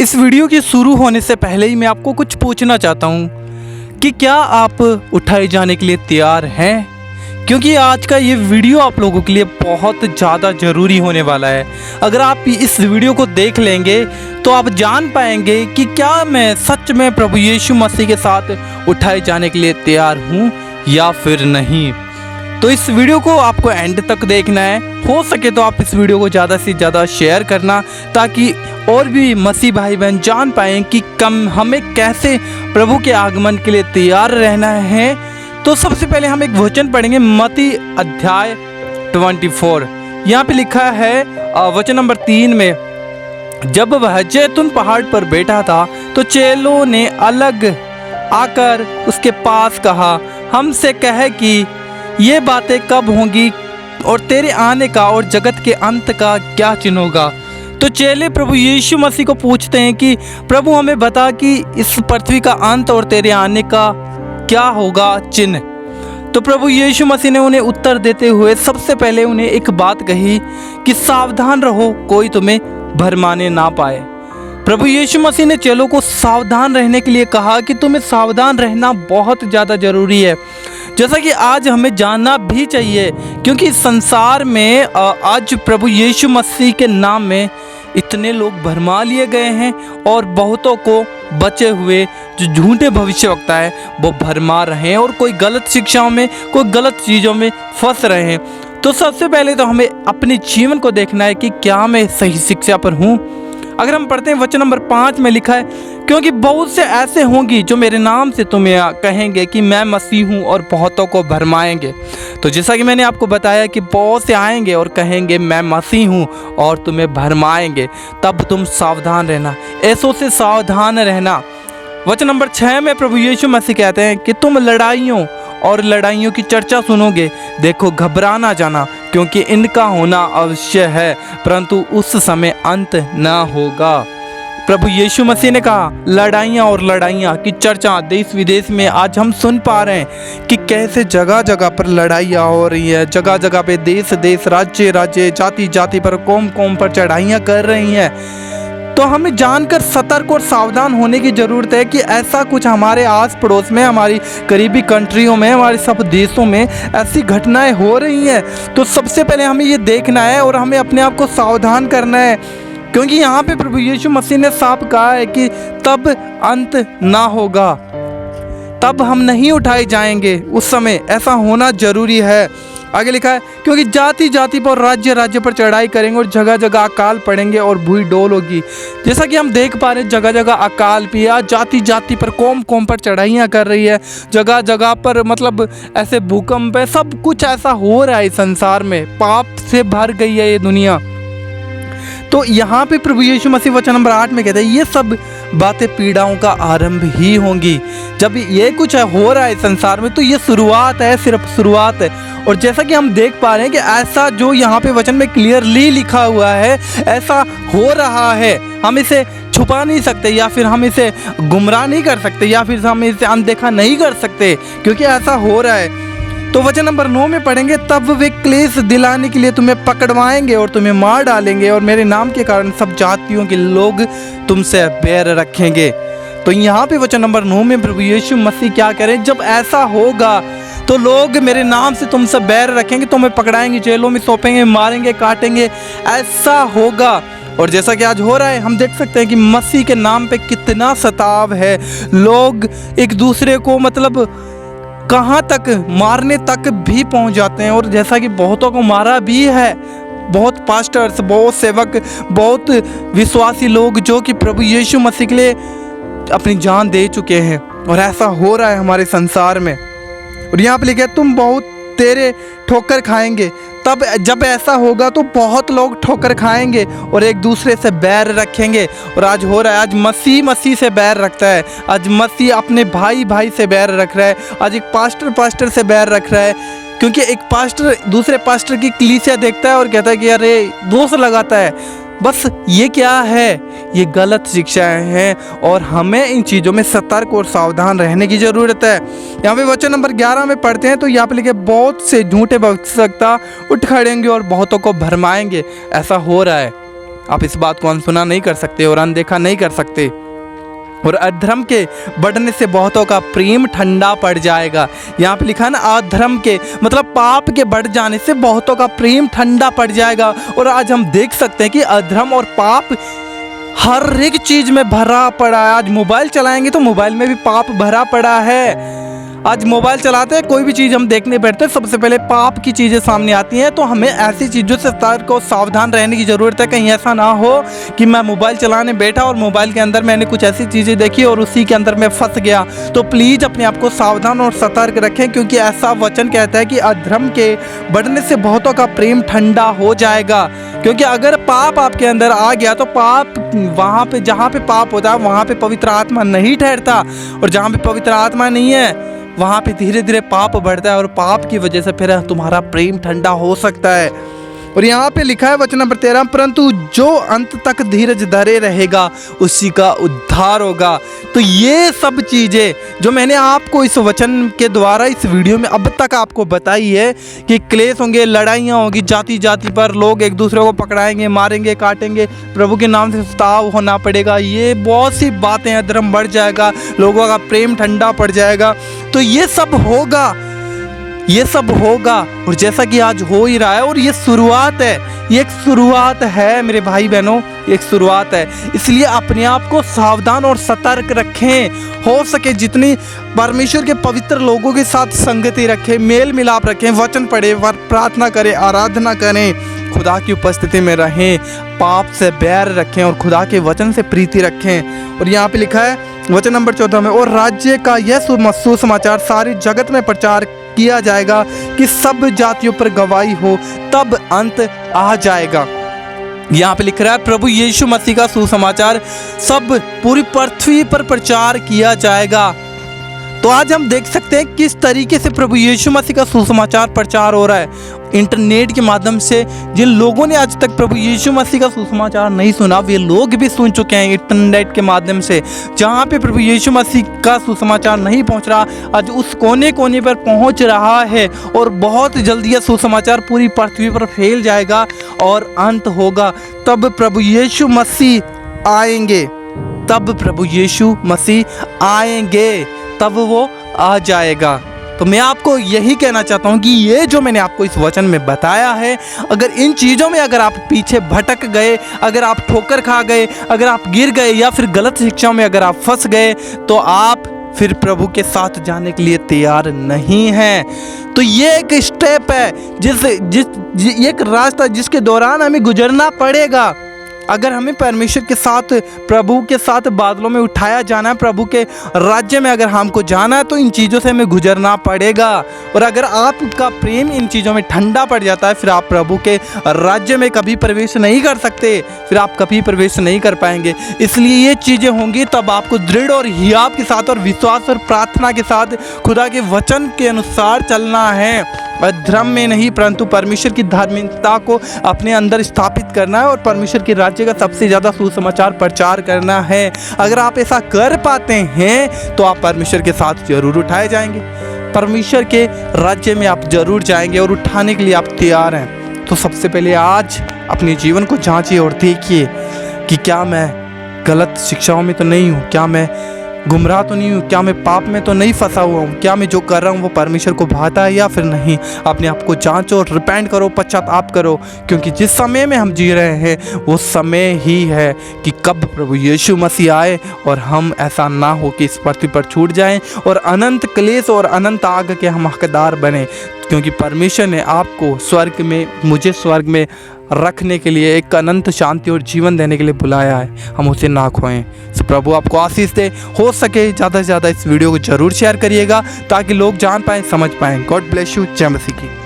इस वीडियो के शुरू होने से पहले ही मैं आपको कुछ पूछना चाहता हूँ कि क्या आप उठाए जाने के लिए तैयार हैं? क्योंकि आज का ये वीडियो आप लोगों के लिए बहुत ज़्यादा ज़रूरी होने वाला है। अगर आप इस वीडियो को देख लेंगे तो आप जान पाएंगे कि क्या मैं सच में प्रभु यीशु मसीह के साथ उठाए जाने के लिए तैयार हूँ या फिर नहीं। तो इस वीडियो को आपको एंड तक देखना है। हो सके तो आप इस वीडियो को ज़्यादा से ज़्यादा शेयर करना, ताकि और भी मसीह भाई बहन जान पाएँ कि हमें कैसे प्रभु के आगमन के लिए तैयार रहना है। तो सबसे पहले हम एक वचन पढ़ेंगे, मत्ती अध्याय 24। यहाँ पे लिखा है वचन नंबर 3 में, जब वह जैतून पहाड़ पर बैठा था तो चेलों ने अलग आकर उसके पास कहा, हमसे कहे कि ये बातें कब होंगी और तेरे आने का और जगत के अंत का क्या चिन्ह होगा। तो चेले प्रभु यीशु मसीह को पूछते हैं कि प्रभु हमें बता कि इस पृथ्वी का अंत और तेरे आने का क्या होगा चिन्ह। तो प्रभु यीशु मसीह ने उन्हें उत्तर देते हुए सबसे पहले उन्हें एक बात कही कि सावधान रहो, कोई तुम्हें भरमाने ना पाए। प्रभु यीशु मसीह ने चेलों को सावधान रहने के लिए कहा कि तुम्हें सावधान रहना बहुत ज़्यादा ज़रूरी है, जैसा कि आज हमें जानना भी चाहिए। क्योंकि इस संसार में आज प्रभु यीशु मसीह के नाम में इतने लोग भरमा लिए गए हैं और बहुतों को बचे हुए जो झूठे भविष्यवक्ता है वो भरमा रहे हैं और कोई गलत शिक्षाओं में, कोई गलत चीज़ों में फंस रहे हैं। तो सबसे पहले तो हमें अपने जीवन को देखना है कि क्या मैं सही शिक्षा पर हूँ। अगर हम पढ़ते हैं वचन नंबर 5 में लिखा है, क्योंकि बहुत से ऐसे होंगी जो मेरे नाम से तुम्हें कहेंगे कि मैं मसीह हूँ और बहुतों को भरमाएंगे। तो जैसा कि मैंने आपको बताया कि बहुत से आएंगे और कहेंगे मैं मसीह हूँ और तुम्हें भरमाएंगे, तब तुम सावधान रहना, ऐसों से सावधान रहना। वचन नंबर 6 में प्रभु यीशु मसीह कहते हैं कि तुम लड़ाइयों की चर्चा सुनोगे, देखो घबरा ना जाना, क्योंकि इनका होना अवश्य है, परंतु उस समय अंत ना होगा। प्रभु यीशु मसीह ने कहा लड़ाइयाँ की चर्चा देश विदेश में आज हम सुन पा रहे हैं कि कैसे जगह जगह पर लड़ाइयाँ हो रही है। जगह जगह पे देश राज्य जाति जाति पर कौम पर चढ़ाइयाँ कर रही हैं। तो हमें जानकर सतर्क और सावधान होने की ज़रूरत है कि ऐसा कुछ हमारे आस पड़ोस में, हमारी करीबी कंट्रियों में, हमारे सब देशों में ऐसी घटनाएं हो रही हैं। तो सबसे पहले हमें ये देखना है और हमें अपने आप को सावधान करना है, क्योंकि यहाँ पे प्रभु यीशु मसीह ने साफ कहा है कि तब अंत ना होगा, तब हम नहीं उठाए जाएंगे। उस समय ऐसा होना जरूरी है। आगे लिखा है, क्योंकि जाति जाति पर राज्य पर चढ़ाई करेंगे और जगह जगह अकाल पड़ेंगे और भूई डोल होगी। जैसा कि हम देख पा रहे हैं जगह जगह अकाल पिया, जाति जाति पर कौम पर चढ़ाइयाँ कर रही है। जगह जगह पर मतलब ऐसे भूकंप है, सब कुछ ऐसा हो रहा है संसार में, पाप से भर गई है ये दुनिया। तो यहाँ पे प्रभु यीशु मसीह वचन नंबर 8 में कहते हैं ये सब बातें पीड़ाओं का आरंभ ही होंगी। जब ये कुछ हो रहा है संसार में तो ये शुरुआत है, सिर्फ शुरुआत है। और जैसा कि हम देख पा रहे हैं कि ऐसा जो यहाँ पे वचन में क्लियरली लिखा हुआ है ऐसा हो रहा है। हम इसे छुपा नहीं सकते, या फिर हम इसे गुमराह नहीं कर सकते, या फिर हम इसे अनदेखा नहीं कर सकते, क्योंकि ऐसा हो रहा है। तो वचन नंबर 9 में पढ़ेंगे, तब वे क्लेश दिलाने के लिए तुम्हें पकड़वाएंगे और तुम्हें मार डालेंगे, और मेरे नाम के कारण सब जातियों के लोग तुमसे बैर रखेंगे। तो यहाँ पे वचन नंबर 9 में प्रभु यीशु मसीह क्या करें, जब ऐसा होगा तो लोग मेरे नाम से तुमसे बैर रखेंगे, तुम्हें पकड़ाएंगे, जेलों में सौंपेंगे, मारेंगे, काटेंगे, ऐसा होगा। और जैसा कि आज हो रहा है, हम देख सकते हैं कि मसीह के नाम पे कितना सताव है। लोग एक दूसरे को मतलब कहाँ तक मारने तक भी पहुँच जाते हैं, और जैसा कि बहुतों को मारा भी है। बहुत पास्टर्स, बहुत सेवक, बहुत विश्वासी लोग जो कि प्रभु यीशु मसीह के लिए अपनी जान दे चुके हैं, और ऐसा हो रहा है हमारे संसार में। और यहाँ पे लिखा है तुम बहुत तेरे ठोकर खाएंगे। तब जब ऐसा होगा तो बहुत लोग ठोकर खाएंगे और एक दूसरे से बैर रखेंगे। और आज हो रहा है, आज मसीह से बैर रखता है, आज मसीह अपने भाई से बैर रख रहा है, आज एक पास्टर से बैर रख रहा है। क्योंकि एक पास्टर दूसरे पास्टर की कलीसिया देखता है और कहता है कि अरे दोष लगाता है। बस ये क्या है, ये गलत शिक्षाएं हैं और हमें इन चीज़ों में सतर्क और सावधान रहने की ज़रूरत है। यहाँ पे वचन नंबर 11 में पढ़ते हैं तो यहाँ पे लिखे, बहुत से झूठे भविष्यवक्ता उठ खड़ेंगे और बहुतों को भरमाएंगे। ऐसा हो रहा है। आप इस बात को अनसुना नहीं कर सकते और अनदेखा नहीं कर सकते। और अधर्म के बढ़ने से बहुतों का प्रेम ठंडा पड़ जाएगा। यहाँ पे लिखा है ना, अधर्म के मतलब पाप के बढ़ जाने से बहुतों का प्रेम ठंडा पड़ जाएगा। और आज हम देख सकते हैं कि अधर्म और पाप हर एक चीज में भरा पड़ा है। आज मोबाइल चलाएंगे तो मोबाइल में भी पाप भरा पड़ा है। आज मोबाइल चलाते हैं, कोई भी चीज़ हम देखने बैठते हैं, सबसे पहले पाप की चीज़ें सामने आती हैं। तो हमें ऐसी चीज़ों से सतर्क और सावधान रहने की ज़रूरत है। कहीं ऐसा ना हो कि मैं मोबाइल चलाने बैठा और मोबाइल के अंदर मैंने कुछ ऐसी चीज़ें देखी और उसी के अंदर मैं फंस गया। तो प्लीज़ अपने आप को सावधान और सतर्क रखें, क्योंकि ऐसा वचन कहता है कि अधर्म के बढ़ने से बहुतों का प्रेम ठंडा हो जाएगा। क्योंकि अगर पाप आपके अंदर आ गया तो पाप वहाँ पे, जहाँ पे पाप होता है वहाँ पे पवित्र आत्मा नहीं ठहरता, और जहाँ पे पवित्र आत्मा नहीं है वहाँ पे धीरे धीरे पाप बढ़ता है, और पाप की वजह से फिर तुम्हारा प्रेम ठंडा हो सकता है। और यहाँ पे लिखा है वचन नंबर 13, परंतु जो अंत तक धीरज धरे रहेगा उसी का उद्धार होगा। तो ये सब चीज़ें जो मैंने आपको इस वचन के द्वारा इस वीडियो में अब तक आपको बताई है कि क्लेश होंगे, लड़ाइयाँ होंगी, जाति जाति पर लोग एक दूसरे को पकड़ाएंगे, मारेंगे, काटेंगे, प्रभु के नाम से सताव होना पड़ेगा, ये बहुत सी बातें, अधर्म बढ़ जाएगा, लोगों का प्रेम ठंडा पड़ जाएगा। तो ये सब होगा, ये सब होगा। और जैसा कि आज हो ही रहा है, और ये शुरुआत है, ये एक शुरुआत है मेरे भाई बहनों, एक शुरुआत है। इसलिए अपने आप को सावधान और सतर्क रखें। हो सके जितनी परमेश्वर के पवित्र लोगों के साथ संगति रखें, मेल मिलाप रखें, वचन पढ़ें, प्रार्थना करें, आराधना करें, खुदा की उपस्थिति में रहें, पाप से बैर रखें और खुदा के वचन से प्रीति रखें। और यहाँ पे लिखा है वचन नंबर 14 में, और राज्य का यह सुसमाचार सारी जगत में प्रचार किया जाएगा कि सब जातियों पर गवाही हो, तब अंत आ जाएगा। यहाँ पे लिख रहा है प्रभु यीशु मसीह का सुसमाचार सब पूरी पृथ्वी पर प्रचार किया जाएगा। तो आज हम देख सकते हैं किस तरीके से प्रभु यीशु मसीह का सुसमाचार प्रचार हो रहा है इंटरनेट के माध्यम से। जिन लोगों ने आज तक प्रभु यीशु मसीह का सुसमाचार नहीं सुना, वे लोग भी सुन चुके हैं इंटरनेट के माध्यम से। जहाँ पे प्रभु यीशु मसीह का सुसमाचार नहीं पहुँच रहा, आज उस कोने कोने पर पहुँच रहा है, और बहुत जल्दी यह सुसमाचार पूरी पृथ्वी पर फैल जाएगा और अंत होगा। तब प्रभु यीशु मसीह आएंगे, तब प्रभु यीशु मसीह आएंगे, तब वो आ जाएगा। तो मैं आपको यही कहना चाहता हूँ कि ये जो मैंने आपको इस वचन में बताया है, अगर इन चीज़ों में अगर आप पीछे भटक गए, अगर आप ठोकर खा गए, अगर आप गिर गए, या फिर गलत शिक्षाओं में अगर आप फंस गए, तो आप फिर प्रभु के साथ जाने के लिए तैयार नहीं हैं। तो ये एक स्टेप है, एक रास्ता जिसके दौरान हमें गुजरना पड़ेगा। अगर हमें परमेश्वर के साथ, प्रभु के साथ बादलों में उठाया जाना है, प्रभु के राज्य में अगर हमको जाना है, तो इन चीज़ों से हमें गुजरना पड़ेगा। और अगर आपका प्रेम इन चीज़ों में ठंडा पड़ जाता है, फिर आप प्रभु के राज्य में कभी प्रवेश नहीं कर सकते, फिर आप कभी प्रवेश नहीं कर पाएंगे। इसलिए ये चीज़ें होंगी, तब आपको दृढ़ और हियाव के साथ और विश्वास और प्रार्थना के साथ खुदा के वचन के अनुसार चलना है। अधर्म में नहीं, परंतु परमेश्वर की धार्मिकता को अपने अंदर स्थापित करना है और परमेश्वर के राज्य का सबसे ज़्यादा सुसमाचार प्रचार करना है। अगर आप ऐसा कर पाते हैं तो आप परमेश्वर के साथ जरूर उठाए जाएंगे, परमेश्वर के राज्य में आप जरूर जाएंगे, और उठाने के लिए आप तैयार हैं। तो सबसे पहले आज अपने जीवन को जांचिए और देखिए कि क्या मैं गलत शिक्षाओं में तो नहीं हूँ, क्या मैं गुमराह तो नहीं हूँ, क्या मैं पाप में तो नहीं फंसा हुआ हूँ, क्या मैं जो कर रहा हूँ वो परमेश्वर को भाता है या फिर नहीं। अपने आप को जांचो, रिपेंट करो, पश्चाताप करो, क्योंकि जिस समय में हम जी रहे हैं वो समय ही है कि कब प्रभु यीशु मसीह आए और हम ऐसा ना हो कि इस पृथ्वी पर छूट जाएं और अनंत क्लेश और अनंत आग के हम हकदार बने। क्योंकि परमेश्वर ने आपको स्वर्ग में, मुझे स्वर्ग में रखने के लिए, एक अनंत शांति और जीवन देने के लिए बुलाया है। हम उसे ना खोएं। तो प्रभु आपको आशीष दे। हो सके ज़्यादा से ज़्यादा इस वीडियो को ज़रूर शेयर करिएगा ताकि लोग जान पाएँ, समझ पाएँ। God bless you. जय मसीह की।